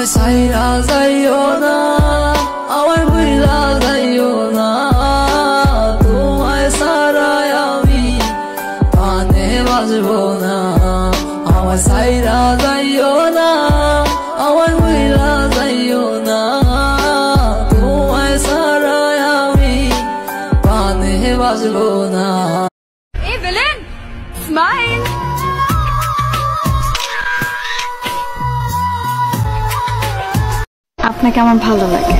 আমায় সাইরা যাইও না, আমায় ভুইলা যাইও না, তোমায় ছাড়াই আমি প্রাণে বাঁচবো না। আমায় সাইরা যাইও না, আমায় ভুইলা যাইও না, তোমায় ছাড়াই আমি প্রাণে বাঁচবো না। এই বেলেন স্মাইল। আপনাকে আমার ভালো লাগে।